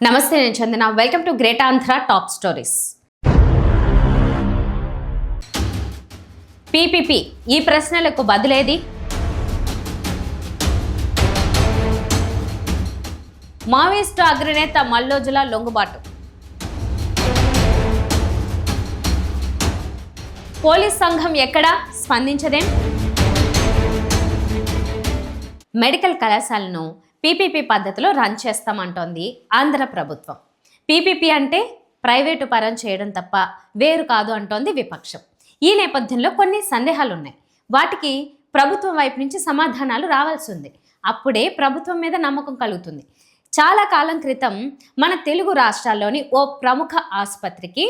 నమస్తే, నేను Chandana. Welcome to great Andhra top stories. పీపీపీ ఈ ప్రశ్నలకు బదులేది? మావోయిస్టు అగ్రనేత మల్లోజుల లొంగుబాటు. పోలీస్ సంఘం ఎక్కడా స్పందించదేం? మెడికల్ కళాశాలను పీపీపీ పద్ధతిలో రన్ చేస్తామంటోంది ఆంధ్ర ప్రభుత్వం. పీపీపీ అంటే ప్రైవేటు పరం చేయడం తప్ప వేరు కాదు అంటోంది విపక్షం. ఈ నేపథ్యంలో కొన్ని సందేహాలు ఉన్నాయి. వాటికి ప్రభుత్వం వైపు నుంచి సమాధానాలు రావాల్సి ఉంది. అప్పుడే ప్రభుత్వం మీద నమ్మకం కలుగుతుంది. చాలా కాలం క్రితం మన తెలుగు రాష్ట్రాల్లోని ఓ ప్రముఖ ఆసుపత్రికి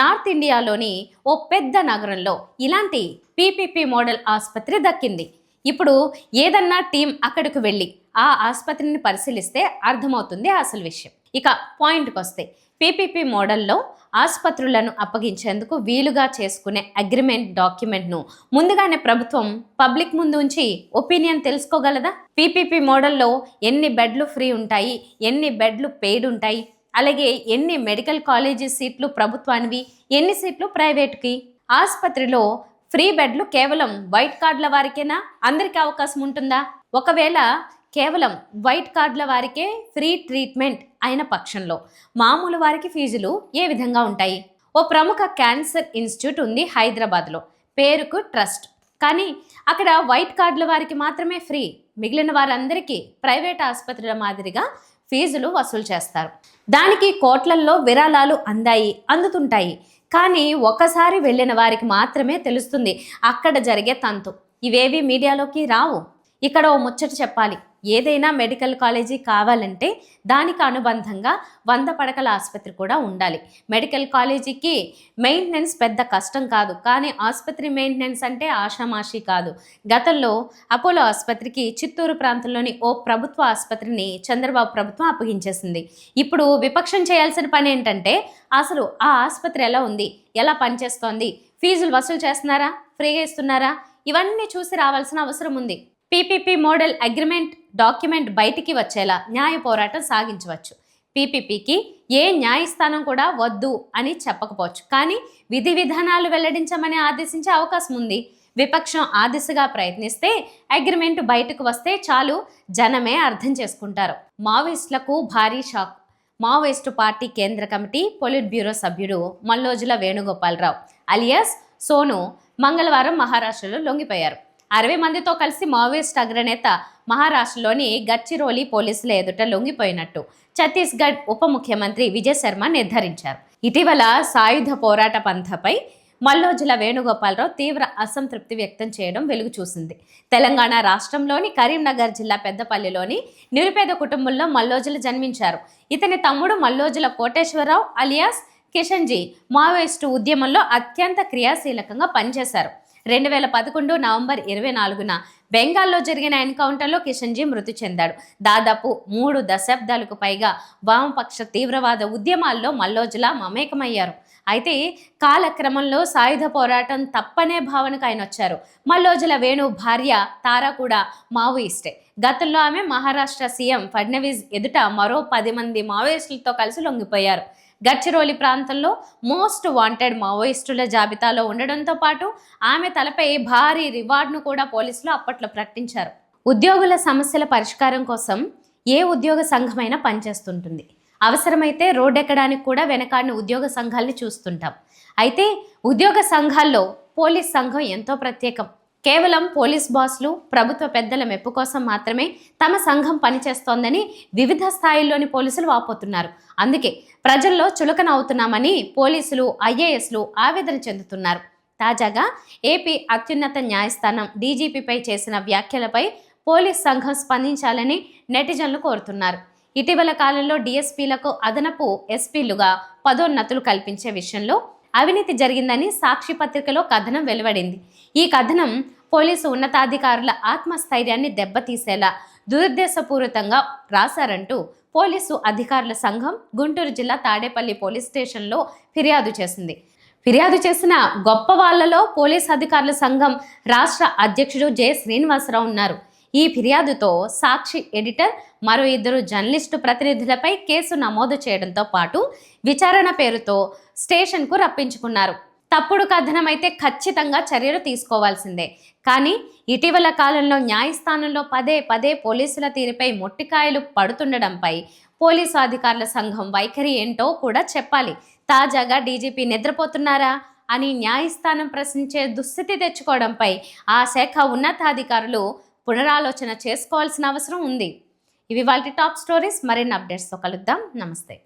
నార్త్ ఇండియాలోని ఓ పెద్ద నగరంలో ఇలాంటి పీపీపీ మోడల్ ఆసుపత్రి దక్కింది. ఇప్పుడు ఏదన్నా టీం అక్కడికి వెళ్ళి ఆ ఆసుపత్రిని పరిశీలిస్తే అర్థమవుతుంది అసలు విషయం. ఇక పాయింట్కి వస్తే, పీపీపీ మోడల్లో ఆసుపత్రులను అప్పగించేందుకు వీలుగా చేసుకునే అగ్రిమెంట్ డాక్యుమెంట్ను ముందుగానే ప్రభుత్వం పబ్లిక్ ముందు ఉంచి ఒపీనియన్ తెలుసుకోగలదా? పీపీపీ మోడల్లో ఎన్ని బెడ్లు ఫ్రీ ఉంటాయి, ఎన్ని బెడ్లు పెయిడ్ ఉంటాయి, అలాగే ఎన్ని మెడికల్ కాలేజీ సీట్లు ప్రభుత్వానివి, ఎన్ని సీట్లు ప్రైవేట్కి, ఆసుపత్రిలో ఫ్రీ బెడ్లు కేవలం వైట్ కార్డుల వారికేనా, అందరికీ అవకాశం ఉంటుందా? ఒకవేళ కేవలం వైట్ కార్డుల వారికే ఫ్రీ ట్రీట్మెంట్ అయిన పక్షంలో మామూలు వారికి ఫీజులు ఏ విధంగా ఉంటాయి? ఓ ప్రముఖ క్యాన్సర్ ఇన్స్టిట్యూట్ ఉంది హైదరాబాద్లో, పేరుకు ట్రస్ట్. కానీ అక్కడ వైట్ కార్డుల వారికి మాత్రమే ఫ్రీ, మిగిలిన వారందరికీ ప్రైవేట్ ఆసుపత్రుల మాదిరిగా ఫీజులు వసూలు చేస్తారు. దానికి కోట్లల్లో విరాళాలు అందుతుంటాయి. కానీ ఒక్కసారి వెళ్ళిన వారికి మాత్రమే తెలుస్తుంది అక్కడ జరిగే తంతు. ఇవేవి మీడియాలోకి రావు. ఇక్కడ ఓ ముచ్చట చెప్పాలి. ఏదైనా మెడికల్ కాలేజీ కావాలంటే దానికి అనుబంధంగా 100 పడకల ఆసుపత్రి కూడా ఉండాలి. మెడికల్ కాలేజీకి మెయింటెనెన్స్ పెద్ద కష్టం కాదు, కానీ ఆసుపత్రి మెయింటెనెన్స్ అంటే ఆషామాషి కాదు. గతంలో అపోలో ఆసుపత్రికి చిత్తూరు ప్రాంతంలోని ఓ ప్రభుత్వ ఆసుపత్రిని చంద్రబాబు ప్రభుత్వం అప్పగించేసింది. ఇప్పుడు విపక్షం చేయాల్సిన పని ఏంటంటే, అసలు ఆ ఆసుపత్రి ఎలా ఉంది, ఎలా పనిచేస్తోంది, ఫీజులు వసూలు చేస్తున్నారా, ఫ్రీగా ఇస్తున్నారా, ఇవన్నీ చూసి రావాల్సిన అవసరం ఉంది. పీపీపీ మోడల్ అగ్రిమెంట్ డాక్యుమెంట్ బయటికి వచ్చేలా న్యాయ పోరాటం సాగించవచ్చు. పీపీపీకి ఏ న్యాయస్థానం కూడా వద్దు అని చెప్పకపోవచ్చు, కానీ విధి విధానాలు వెల్లడించమని ఆదేశించే అవకాశం ఉంది. విపక్షం ఆ దిశగా ప్రయత్నిస్తే అగ్రిమెంట్ బయటకు వస్తే చాలు, జనమే అర్థం చేసుకుంటారు. మావోయిస్టులకు భారీ షాక్. మావోయిస్టు పార్టీ కేంద్ర కమిటీ పొలిట్ బ్యూరో సభ్యుడు మల్లోజుల వేణుగోపాలరావు అలియాస్ సోను మంగళవారం మహారాష్ట్రలో లొంగిపోయారు. 60 మందితో కలిసి మావోయిస్ట్ అగ్రనేత మహారాష్ట్రలోని గడ్చిరోలి పోలీసుల ఎదుట లొంగిపోయినట్టు ఛత్తీస్గఢ్ ఉప ముఖ్యమంత్రి విజయ్ శర్మ నిర్ధారించారు. ఇటీవల సాయుధ పోరాట పంథపై మల్లోజుల వేణుగోపాలరావు తీవ్ర అసంతృప్తి వ్యక్తం చేయడం వెలుగు చూసింది. తెలంగాణ రాష్ట్రంలోని కరీంనగర్ జిల్లా పెద్దపల్లిలోని నిరుపేద కుటుంబంలో మల్లోజులు జన్మించారు. ఇతని తమ్ముడు మల్లోజుల కోటేశ్వరరావు అలియాస్ కిషన్జీ మావోయిస్టు ఉద్యమంలో అత్యంత క్రియాశీలకంగా పనిచేశారు. 2011 నవంబర్ 24న బెంగాల్లో జరిగిన ఎన్కౌంటర్లో కిషన్జీ మృతి చెందాడు. దాదాపు 3 దశాబ్దాలకు పైగా వామపక్ష తీవ్రవాద ఉద్యమాల్లో మల్లోజుల మమేకమయ్యారు. అయితే కాలక్రమంలో సాయుధ పోరాటం తప్పనే భావనకు ఆయన వచ్చారు. మల్లోజుల వేణు భార్య తారా కూడా మావోయిస్టే. గతంలో ఆమె మహారాష్ట్ర సీఎం ఫడ్నవీస్ ఎదుట మరో 10 మంది మావోయిస్టులతో కలిసి లొంగిపోయారు. గడ్చిరోలి ప్రాంతంలో మోస్ట్ వాంటెడ్ మావోయిస్టుల జాబితాలో ఉండడంతో పాటు ఆమె తలపై భారీ రివార్డును కూడా పోలీసులు అప్పట్లో ప్రకటించారు. ఉద్యోగుల సమస్యల పరిష్కారం కోసం ఏ ఉద్యోగ సంఘమైనా పనిచేస్తుంటుంది. అవసరమైతే రోడ్డెక్కడానికి కూడా వెనకాడిన ఉద్యోగ సంఘాలని చూస్తుంటాం. అయితే ఉద్యోగ సంఘాల్లో పోలీస్ సంఘం ఎంతో ప్రత్యేకం. కేవలం పోలీస్ బాస్లు, ప్రభుత్వ పెద్దల మెప్పు కోసం మాత్రమే తమ సంఘం పనిచేస్తోందని వివిధ స్థాయిల్లోని పోలీసులు వాపోతున్నారు. అందుకే ప్రజల్లో చులకన అవుతున్నామని పోలీసులు, ఐఏఎస్లు ఆవేదన చెందుతున్నారు. తాజాగా ఏపీ అత్యున్నత న్యాయస్థానం డీజీపీపై చేసిన వ్యాఖ్యలపై పోలీస్ సంఘం స్పందించాలని నెటిజన్లు కోరుతున్నారు. ఇటీవల కాలంలో డీఎస్పీలకు అదనపు ఎస్పీలుగా పదోన్నతులు కల్పించే విషయంలో అవినీతి జరిగిందని సాక్షి పత్రికలో కథనం వెలువడింది. ఈ కథనం పోలీసు ఉన్నతాధికారుల ఆత్మస్థైర్యాన్ని దెబ్బతీసేలా దురుద్దేశపూరితంగా రాశారంటూ పోలీసు అధికారుల సంఘం గుంటూరు జిల్లా తాడేపల్లి పోలీస్ స్టేషన్లో ఫిర్యాదు చేసింది. ఫిర్యాదు చేసిన గొప్ప వాళ్లలో పోలీస్ అధికారుల సంఘం రాష్ట్ర అధ్యక్షుడు జె శ్రీనివాసరావు ఉన్నారు. ఈ ఫిర్యాదుతో సాక్షి ఎడిటర్ మరో 2 జర్నలిస్టు ప్రతినిధులపై కేసు నమోదు చేయడంతో పాటు విచారణ పేరుతో స్టేషన్కు రప్పించుకున్నారు. తప్పుడు కథనమైతే ఖచ్చితంగా చర్యలు తీసుకోవాల్సిందే. కానీ ఇటీవల కాలంలో న్యాయస్థానంలో పదే పదే పోలీసుల తీరుపై మొట్టికాయలు పడుతుండడంపై పోలీసు అధికారుల సంఘం వైఖరి ఏంటో కూడా చెప్పాలి. తాజాగా డీజీపీ నిద్రపోతున్నారా అని న్యాయస్థానం ప్రశ్నించే దుస్థితి తెచ్చుకోవడంపై ఆ శాఖ ఉన్నతాధికారులు పునరాలోచన చేసుకోవాల్సిన అవసరం ఉంది. ఇవి వాటి టాప్ స్టోరీస్. మరిన్ని అప్డేట్స్తో కలుద్దాం. నమస్తే.